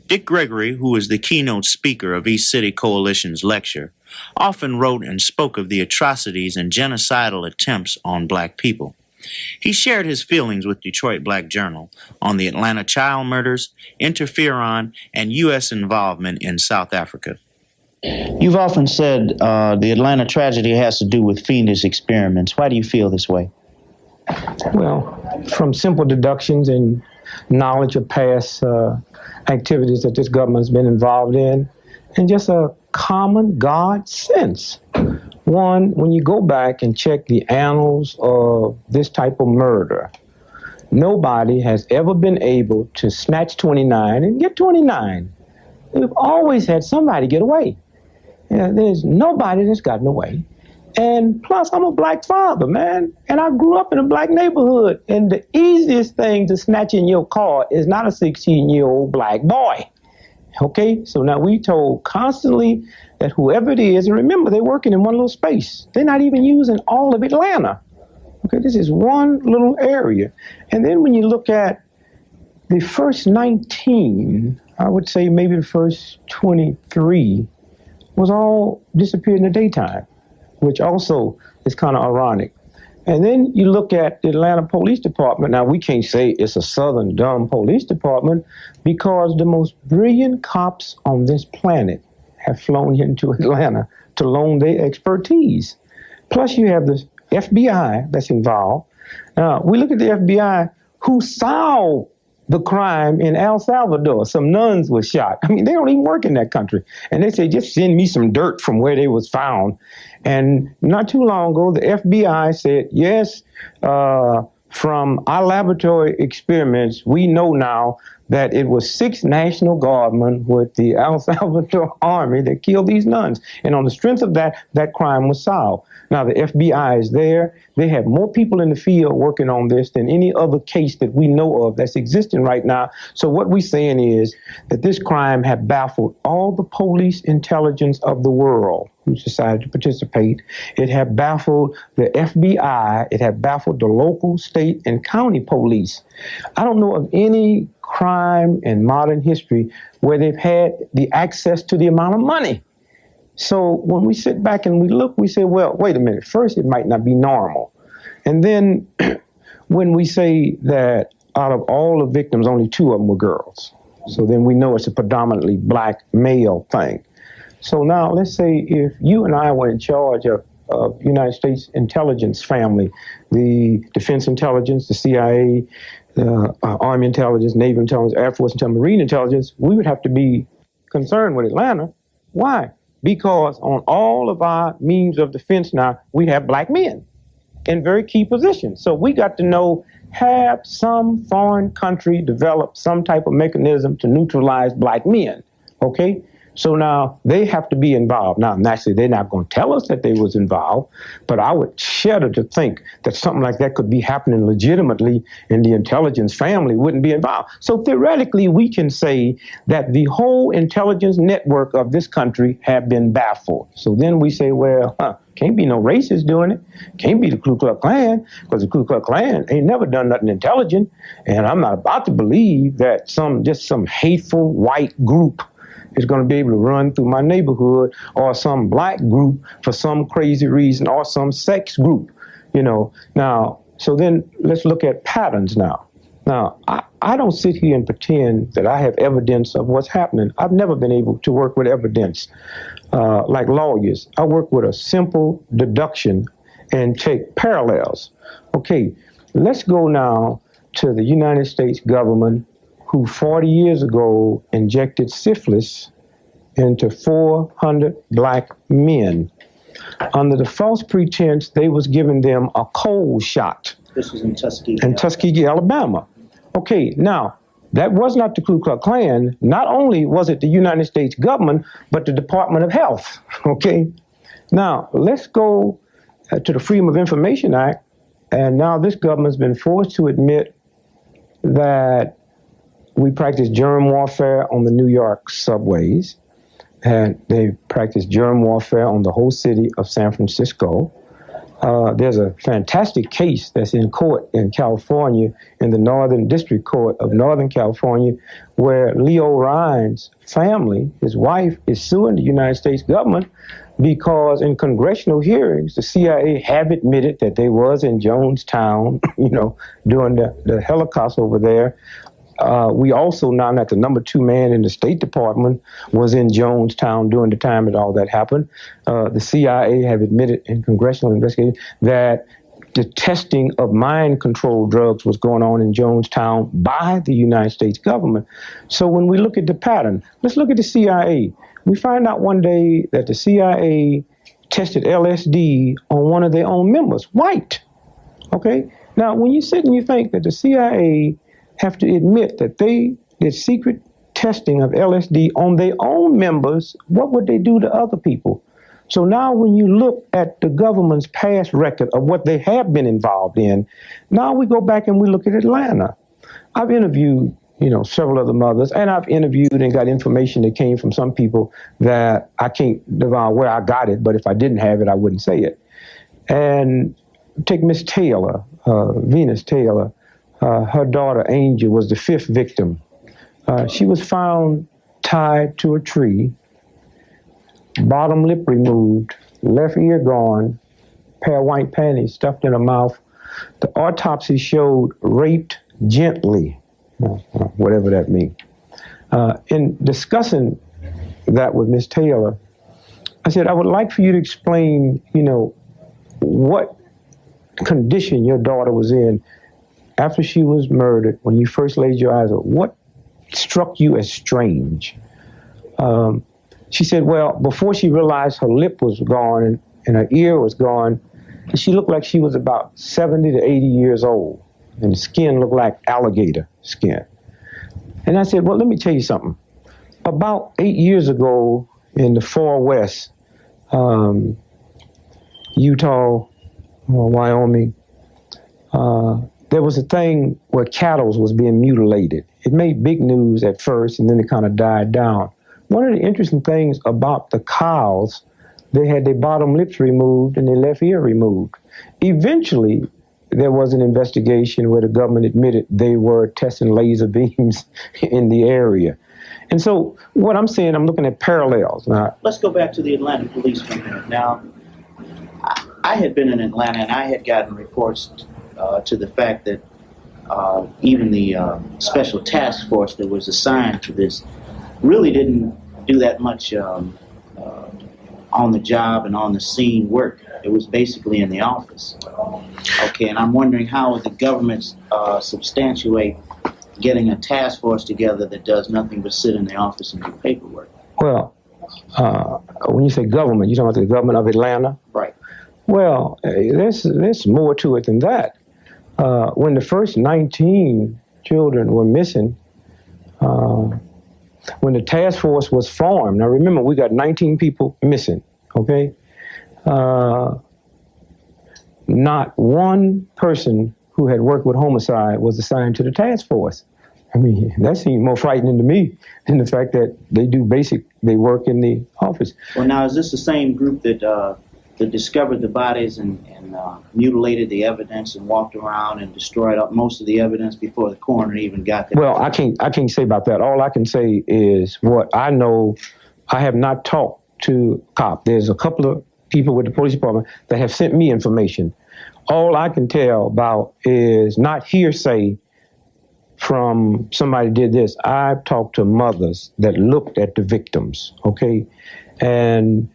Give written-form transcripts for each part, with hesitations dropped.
Dick Gregory, who was the keynote speaker of East City Coalition's lecture, often wrote and spoke of the atrocities and genocidal attempts on black people. He shared his feelings with Detroit Black Journal on the Atlanta child murders, interferon, and U.S. involvement in South Africa. You've often said the Atlanta tragedy has to do with fiendish experiments. Why do you feel this way? Well, from simple deductions and knowledge of past activities that this government's been involved in, and just a common God sense. One, when you go back and check the annals of this type of murder, nobody has ever been able to snatch 29 and get 29. We've always had somebody get away. There's nobody that's gotten away. And plus, I'm a black father, man, and I grew up in a black neighborhood. And the easiest thing to snatch in your car is not a 16-year-old black boy. Okay, so now we told constantly that whoever it is, and remember, they're working in one little space. They're not even using all of Atlanta. Okay, this is one little area. And then when you look at the first 19, I would say maybe the first 23 was all disappeared in the daytime, which also is kind of ironic. And then you look at the Atlanta Police Department. Now, we can't say it's a Southern dumb police department because the most brilliant cops on this planet have flown into Atlanta to loan their expertise. Plus, you have the FBI that's involved. Now, we look at the FBI who solved the crime in El Salvador. Some nuns were shot. I mean, they don't even work in that country. And they say, just send me some dirt from where they was found. And not too long ago, the FBI said, yes, from our laboratory experiments, we know now that it was 6 National Guardmen with the El Salvador Army that killed these nuns. And on the strength of that, that crime was solved. Now, the FBI is there. They have more people in the field working on this than any other case that we know of that's existing right now. So what we're saying is that this crime had baffled all the police intelligence of the world who decided to participate. It had baffled the FBI. It had baffled the local, state, and county police. I don't know of any crime in modern history where they've had the access to the amount of money. So when we sit back and we look, we say, well, wait a minute. First, it might not be normal. And then when we say that out of all the victims, only 2 of them were girls. So then we know it's a predominantly black male thing. So now let's say if you and I were in charge of United States intelligence family, the Defense Intelligence, the CIA, the Army Intelligence, Navy Intelligence, Air Force Intelligence, Marine Intelligence, we would have to be concerned with Atlanta. Why? Because on all of our means of defense now, we have black men in very key positions. So we got to know, have some foreign country develop some type of mechanism to neutralize black men, okay? So now they have to be involved. Now, naturally, they're not going to tell us that they was involved, but I would shudder to think that something like that could be happening legitimately and the intelligence family wouldn't be involved. So theoretically, we can say that the whole intelligence network of this country have been baffled. So then we say, well, can't be no racists doing it. Can't be the Ku Klux Klan, because the Ku Klux Klan ain't never done nothing intelligent. And I'm not about to believe that some hateful white group is going to be able to run through my neighborhood, or some black group for some crazy reason, or some sex group, you know. Now, so then let's look at patterns now. Now, I don't sit here and pretend that I have evidence of what's happening. I've never been able to work with evidence like lawyers. I work with a simple deduction and take parallels. Okay, let's go now to the United States government, who 40 years ago injected syphilis into 400 black men. Under the false pretense, they was giving them a cold shot. This was in Tuskegee. In Tuskegee, Alabama. Okay, now, that was not the Ku Klux Klan. Not only was it the United States government, but the Department of Health, okay? Now, let's go to the Freedom of Information Act, and now this government's been forced to admit that we practice germ warfare on the New York subways, and they practice germ warfare on the whole city of San Francisco. There's a fantastic case that's in court in California, in the Northern District Court of Northern California, where Leo Ryan's family, his wife, is suing the United States government because in congressional hearings, the CIA have admitted that they was in Jonestown, during the Holocaust over there. We also know that the number 2 man in the State Department was in Jonestown during the time that all that happened. The CIA have admitted in congressional investigation that the testing of mind control drugs was going on in Jonestown by the United States government. So when we look at the pattern, let's look at the CIA. We find out one day that the CIA tested LSD on one of their own members, white. Okay? Now, when you sit and you think that the CIA have to admit that they did secret testing of LSD on their own members, what would they do to other people? So now when you look at the government's past record of what they have been involved in, now we go back and we look at Atlanta. I've interviewed, several other mothers, and I've interviewed and got information that came from some people that I can't divine where I got it, but if I didn't have it, I wouldn't say it. And take Miss Taylor, Venus Taylor. Her daughter, Angel, was the 5th victim. She was found tied to a tree, bottom lip removed, left ear gone, pair of white panties stuffed in her mouth. The autopsy showed raped gently, whatever that means. In discussing that with Miss Taylor, I said, I would like for you to explain, what condition your daughter was in after she was murdered, when you first laid your eyes on, what struck you as strange? She said, well, before she realized her lip was gone and her ear was gone, she looked like she was about 70 to 80 years old, and the skin looked like alligator skin. And I said, well, let me tell you something. About 8 years ago in the far west, Utah, Wyoming, there was a thing where cattle was being mutilated. It made big news at first, and then it kind of died down. One of the interesting things about the cows, they had their bottom lips removed and their left ear removed. Eventually, there was an investigation where the government admitted they were testing laser beams in the area. And so what I'm saying, I'm looking at parallels. Now, let's go back to the Atlanta police for a minute. Now, I had been in Atlanta, and I had gotten reports to the fact that even the special task force that was assigned to this really didn't do that much on the job and on the scene work. It was basically in the office. Okay, and I'm wondering how would the government substantiate getting a task force together that does nothing but sit in the office and do paperwork? Well, when you say government, you're talking about the government of Atlanta? Right. Well, there's more to it than that. When the first 19 children were missing, when the task force was formed, now remember, we got 19 people missing, okay? Not one person who had worked with homicide was assigned to the task force. I mean, that seems more frightening to me than the fact that they work in the office. Well, now, is this the same group that discovered the bodies and mutilated the evidence and walked around and destroyed most of the evidence before the coroner even got there? Well, I can't say about that. All I can say is what I know. I have not talked to cop. There's a couple of people with the police department that have sent me information. All I can tell about is not hearsay from somebody did this. I've talked to mothers that looked at the victims, okay? And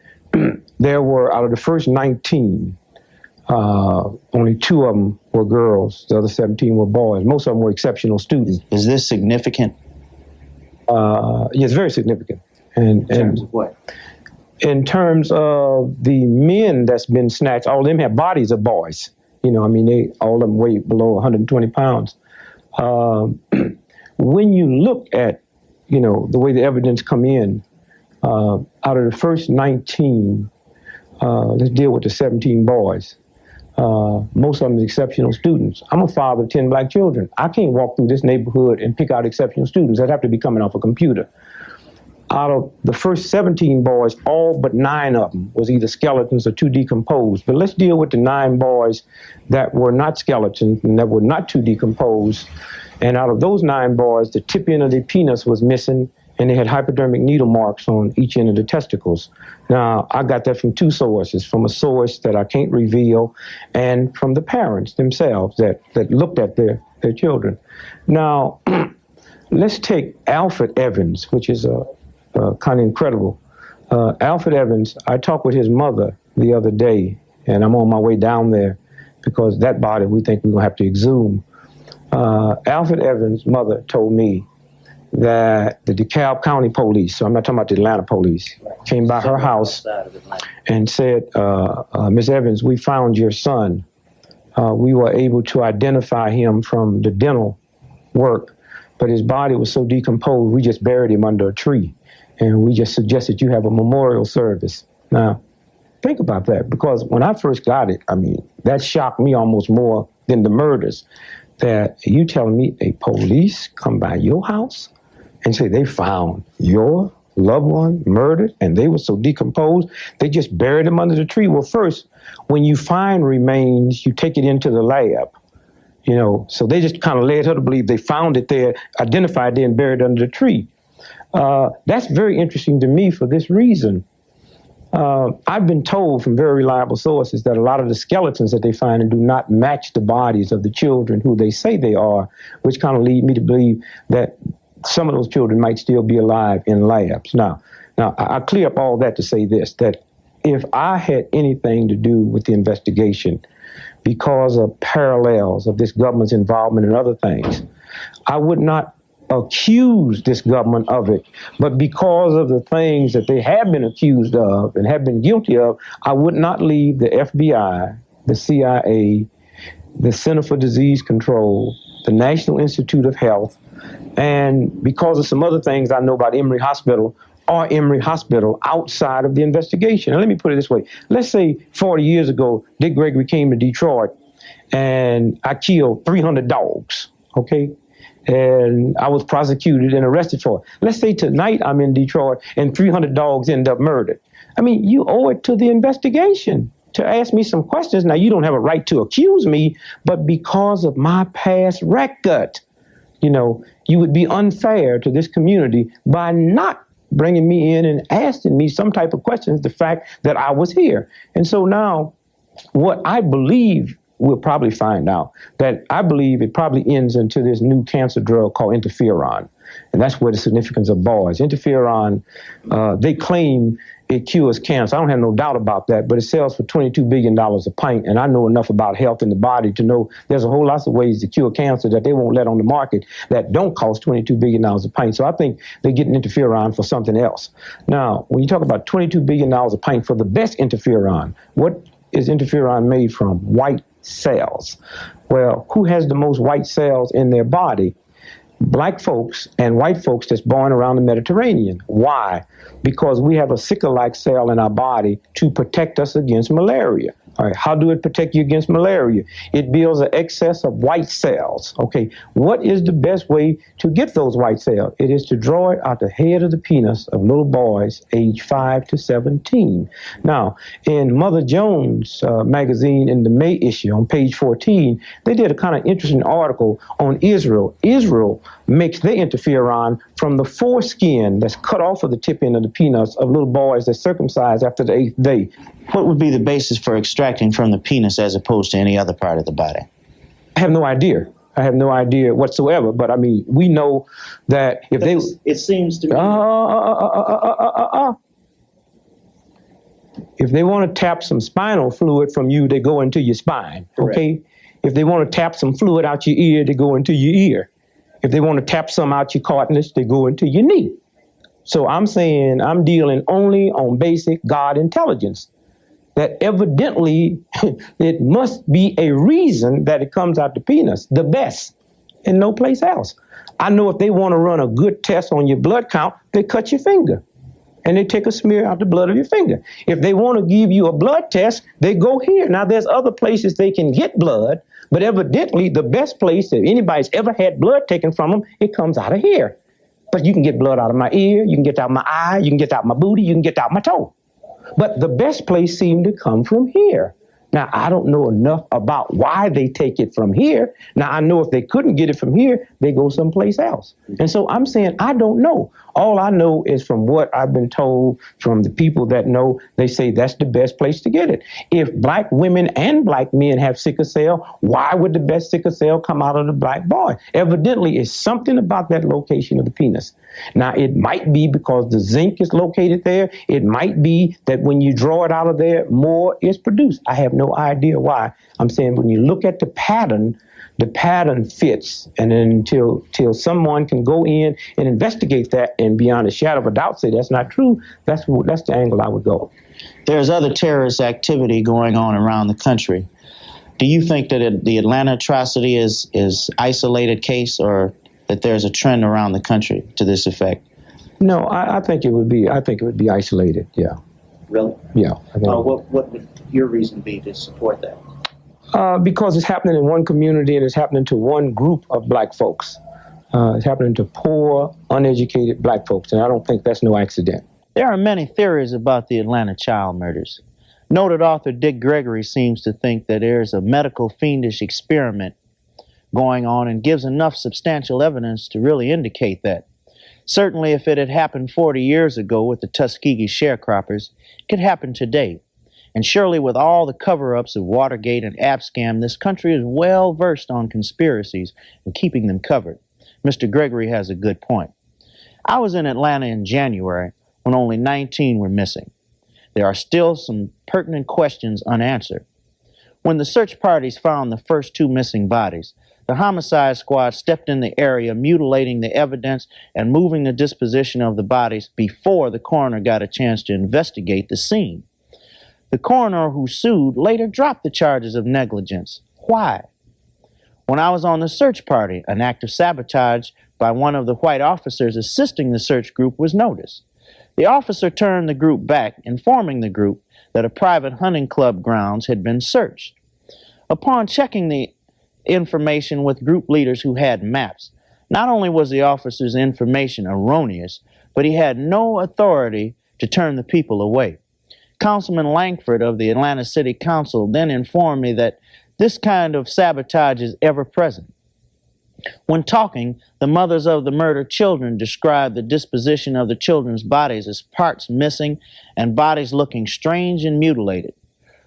there were, out of the first 19, only 2 of them were girls. The other 17 were boys. Most of them were exceptional students. Is this significant? Yes, very significant. In terms of what? In terms of the men that's been snatched, all of them have bodies of boys. All of them weigh below 120 pounds. When you look at, the way the evidence come in, out of the first 19, let's deal with the 17 boys. Most of them are exceptional students. I'm a father of 10 black children. I can't walk through this neighborhood and pick out exceptional students. I'd have to be coming off a computer. out of the first 17 boys, all but 9 of them was either skeletons or too decomposed. But let's deal with the 9 boys that were not skeletons and that were not too decomposed. And out of those 9 boys, the tip end of their penis was missing, and they had hypodermic needle marks on each end of the testicles. Now, I got that from 2 sources, from a source that I can't reveal, and from the parents themselves that looked at their children. Now, let's take Alfred Evans, which is kind of incredible. Alfred Evans, I talked with his mother the other day, and I'm on my way down there because that body we think we're going to have to exhume. Alfred Evans' mother told me that the DeKalb County police, so I'm not talking about the Atlanta police, came by her house and said, Miss Evans, we found your son. We were able to identify him from the dental work, but his body was so decomposed, we just buried him under a tree. And we just suggested you have a memorial service. Now, think about that, because when I first got it, I mean, that shocked me almost more than the murders. That you telling me a police come by your house and say they found your loved one murdered and they were so decomposed, they just buried him under the tree. Well, first, when you find remains, you take it into the lab. You know, so they just kind of led her to believe they found it there, identified it, and buried it under the tree. That's very interesting to me for this reason. I've been told from very reliable sources that a lot of the skeletons that they find do not match the bodies of the children who they say they are, which kind of lead me to believe that some of those children might still be alive in labs. Now, I clear up all that to say this, that if I had anything to do with the investigation because of parallels of this government's involvement in other things, I would not accuse this government of it, but because of the things that they have been accused of and have been guilty of, I would not leave the FBI, the CIA, the Center for Disease Control, the National Institute of Health, and because of some other things I know about Emory Hospital, or Emory Hospital outside of the investigation. And let me put it this way. Let's say 40 years ago, Dick Gregory came to Detroit and I killed 300 dogs, okay? And I was prosecuted and arrested for it. Let's say tonight I'm in Detroit and 300 dogs end up murdered. I mean, you owe it to the investigation to ask me some questions. Now, you don't have a right to accuse me, but because of my past record, you know, you would be unfair to this community by not bringing me in and asking me some type of questions, the fact that I was here. And so now what I believe we'll probably find out, that I believe it probably ends into this new cancer drug called interferon. And that's where the significance of boys. Interferon, they claim it cures cancer. I don't have no doubt about that, but it sells for $22 billion a pint. And I know enough about health in the body to know there's a whole lot of ways to cure cancer that they won't let on the market that don't cost $22 billion a pint. So I think they're getting interferon for something else. Now, when you talk about $22 billion a pint for the best interferon, what is interferon made from? White cells. Well, who has the most white cells in their body? Black folks and white folks that's born around the Mediterranean. Why? Because we have a sickle-like cell in our body to protect us against malaria. All right, how do it protect you against malaria? It builds an excess of white cells. Okay, what is the best way to get those white cells? It is to draw it out the head of the penis of little boys age 5 to 17. Now, in Mother Jones magazine in the May issue on page 14, they did a kind of interesting article on Israel. Israel makes their interferon from the foreskin that's cut off of the tip end of the penis of little boys that's circumcised after the 8th day. What would be the basis for extracting from the penis as opposed to any other part of the body? I have no idea. I have no idea whatsoever. But I mean, we know that if they... It seems to me... If they want to tap some spinal fluid from you, they go into your spine, okay? Correct. If they want to tap some fluid out your ear, they go into your ear. If they want to tap some out your cartilage, they go into your knee. So I'm saying I'm dealing only on basic God intelligence. That evidently it must be a reason that it comes out the penis, the best, and no place else. I know if they want to run a good test on your blood count, they cut your finger and they take a smear out the blood of your finger. If they want to give you a blood test, they go here. Now there's other places they can get blood, but evidently the best place that anybody's ever had blood taken from them, it comes out of here. But you can get blood out of my ear, you can get out my eye, you can get out my booty, you can get out my toe. But the best place seemed to come from here. Now, I don't know enough about why they take it from here. Now, I know if they couldn't get it from here, they go someplace else. And so I'm saying, I don't know. All I know is from what I've been told from the people that know, they say that's the best place to get it. If black women and black men have sickle cell, why would the best sickle cell come out of the black boy? Evidently, it's something about that location of the penis. Now, it might be because the zinc is located there. It might be that when you draw it out of there, more is produced. I have no idea why. I'm saying when you look at the pattern fits. And then until someone can go in and investigate that and beyond a shadow of a doubt say that's not true, that's the angle I would go. There's other terrorist activity going on around the country. Do you think that the Atlanta atrocity is isolated case, or that there's a trend around the country to this effect? No, I think it would be isolated. Yeah. Really? Yeah. What would your reason be to support that? Because it's happening in one community and it's happening to one group of black folks. It's happening to poor, uneducated black folks, and I don't think that's no accident. There are many theories about the Atlanta child murders. Noted author Dick Gregory seems to think that there's a medical fiendish experiment going on and gives enough substantial evidence to really indicate that. Certainly, if it had happened 40 years ago with the Tuskegee sharecroppers, it could happen today. And surely with all the cover-ups of Watergate and Abscam, this country is well versed on conspiracies and keeping them covered. Mr. Gregory has a good point. I was in Atlanta in January when only 19 were missing. There are still some pertinent questions unanswered. When the search parties found the first 2 missing bodies, the homicide squad stepped in the area, mutilating the evidence and moving the disposition of the bodies before the coroner got a chance to investigate the scene. The coroner who sued later dropped the charges of negligence. Why? When I was on the search party, an act of sabotage by one of the white officers assisting the search group was noticed. The officer turned the group back, informing the group that a private hunting club grounds had been searched. Upon checking the information with group leaders who had maps, not only was the officer's information erroneous, but he had no authority to turn the people away. Councilman Langford of the Atlanta City Council then informed me that this kind of sabotage is ever present. When talking, the mothers of the murdered children described the disposition of the children's bodies as parts missing and bodies looking strange and mutilated.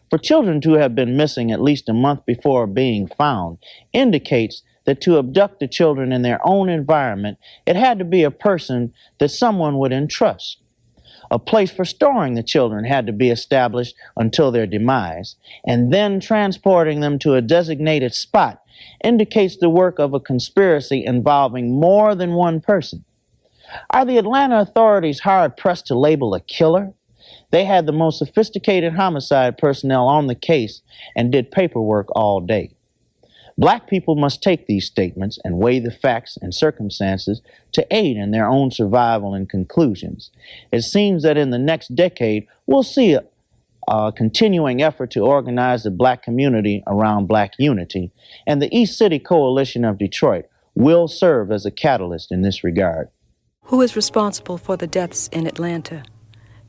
For children to have been missing at least a month before being found indicates that to abduct the children in their own environment, it had to be a person that someone would entrust. A place for storing the children had to be established until their demise, and then transporting them to a designated spot indicates the work of a conspiracy involving more than one person. Are the Atlanta authorities hard-pressed to label a killer? They had the most sophisticated homicide personnel on the case and did paperwork all day. Black people must take these statements and weigh the facts and circumstances to aid in their own survival and conclusions. It seems that in the next decade, we'll see a continuing effort to organize the black community around black unity, and the East City Coalition of Detroit will serve as a catalyst in this regard. Who is responsible for the deaths in Atlanta?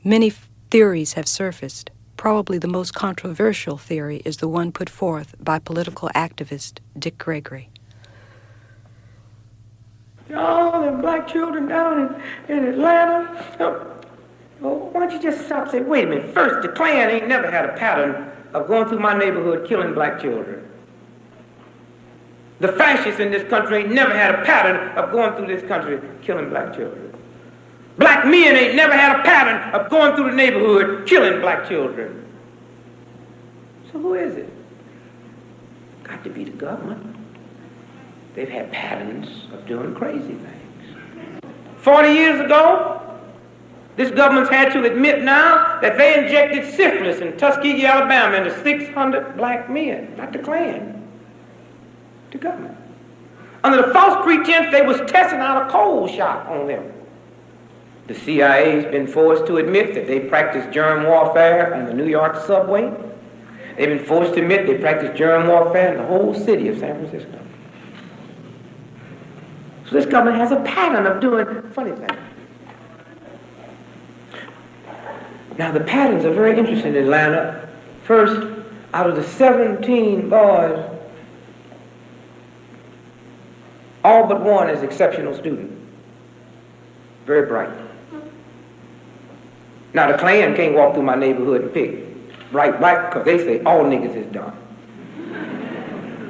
Many theories have surfaced. Probably the most controversial theory is the one put forth by political activist Dick Gregory. All them black children down in Atlanta. Why don't you just stop and say, wait a minute, first, the Klan ain't never had a pattern of going through my neighborhood killing black children. The fascists in this country ain't never had a pattern of going through this country killing black children. Black men ain't never had a pattern of going through the neighborhood killing black children. So who is it? Got to be the government. They've had patterns of doing crazy things. 40 years ago, this government's had to admit now that they injected syphilis in Tuskegee, Alabama into 600 black men, not the Klan, the government. Under the false pretense they was testing out a cold shot on them. The CIA's been forced to admit that they practice germ warfare in the New York subway. They've been forced to admit they practice germ warfare in the whole city of San Francisco. So this government has a pattern of doing funny things. Now the patterns are very interesting in Atlanta. First, out of the 17 boys, all but one is exceptional student. Very bright. Now the Klan can't walk through my neighborhood and pick bright, because they say all niggas is dumb.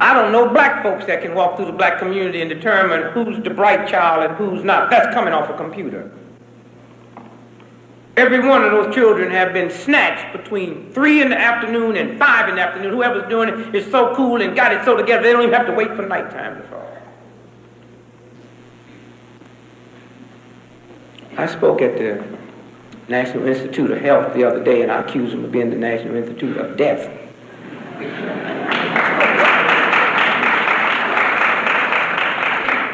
I don't know black folks that can walk through the black community and determine who's the bright child and who's not. That's coming off a computer. Every one of those children have been snatched between 3 in the afternoon and 5 in the afternoon. Whoever's doing it is so cool and got it so together they don't even have to wait for nighttime to fall. I spoke at the National Institute of Health the other day, and I accused them of being the National Institute of Death.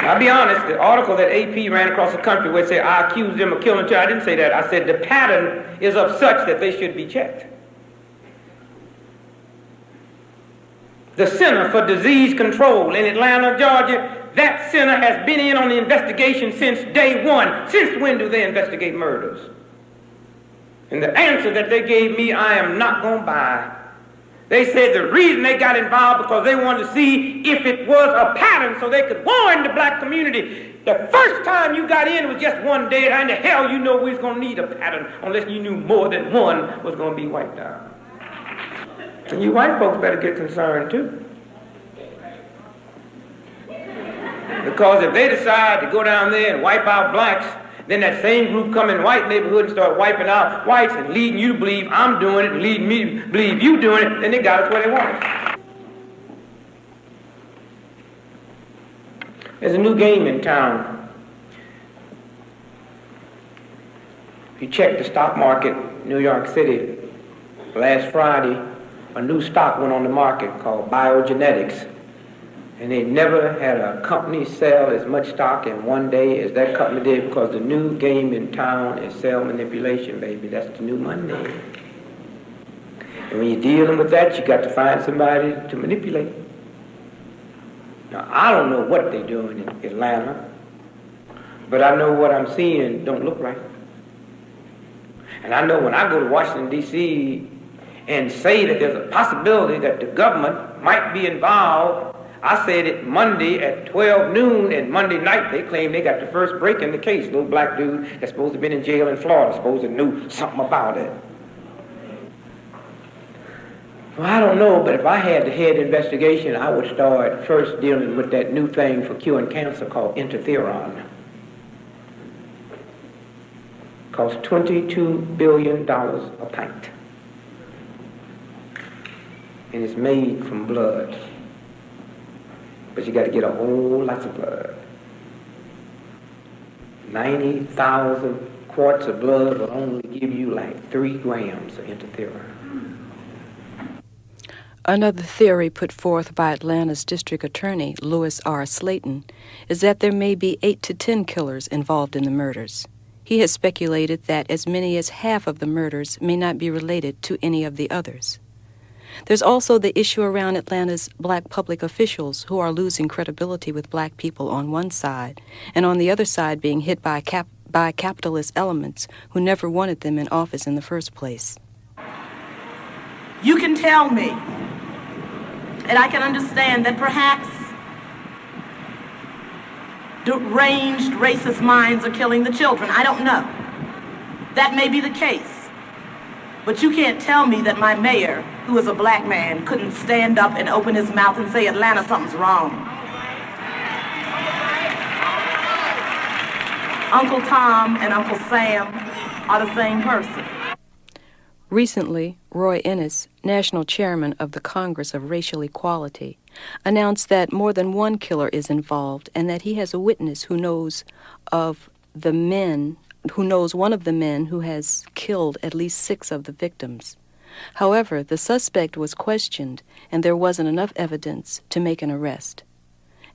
I'll be honest, the article that AP ran across the country where it said, I accused them of killing children, I didn't say that. I said the pattern is of such that they should be checked. The Center for Disease Control in Atlanta, Georgia, that center has been in on the investigation since day one. Since when do they investigate murders? And the answer that they gave me, I am not going to buy. They said the reason they got involved because they wanted to see if it was a pattern so they could warn the black community. The first time you got in was just one day, and the hell you know we was going to need a pattern unless you knew more than one was going to be wiped out. And you white folks better get concerned too. Because if they decide to go down there and wipe out blacks, then that same group come in white neighborhood and start wiping out whites and leading you to believe I'm doing it and leading me to believe you doing it, then they got us where they want us. There's a new game in town. If you check the stock market in New York City, last Friday, a new stock went on the market called biogenetics. And they never had a company sell as much stock in one day as that company did, because the new game in town is cell manipulation, baby. That's the new Monday. And when you're dealing with that, you got to find somebody to manipulate. Now, I don't know what they're doing in Atlanta, but I know what I'm seeing don't look right. And I know when I go to Washington, D.C. and say that there's a possibility that the government might be involved, I said it Monday at 12 noon, and Monday night they claimed they got the first break in the case. Little black dude that's supposed to have been in jail in Florida, supposed to knew something about it. Well, I don't know, but if I had the head investigation, I would start first dealing with that new thing for curing cancer called interferon. Costs $22 billion a pint. And it's made from blood. But you got to get a whole lot of blood. 90,000 quarts of blood will only give you like 3 grams of interferon. Another theory put forth by Atlanta's District Attorney, Louis R. Slayton, is that there may be 8 to 10 killers involved in the murders. He has speculated that as many as half of the murders may not be related to any of the others. There's also the issue around Atlanta's black public officials who are losing credibility with black people on one side, and on the other side being hit by capitalist elements who never wanted them in office in the first place. You can tell me, and I can understand that perhaps deranged racist minds are killing the children. I don't know. That may be the case. But you can't tell me that my mayor, who is a black man, couldn't stand up and open his mouth and say, Atlanta, something's wrong. Uncle Tom and Uncle Sam are the same person. Recently, Roy Ennis, national chairman of the Congress of Racial Equality, announced that more than one killer is involved and that he has a witness who knows one of the men who has killed at least 6 of the victims. However, the suspect was questioned and there wasn't enough evidence to make an arrest.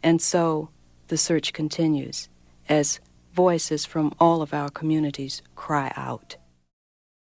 And so the search continues as voices from all of our communities cry out.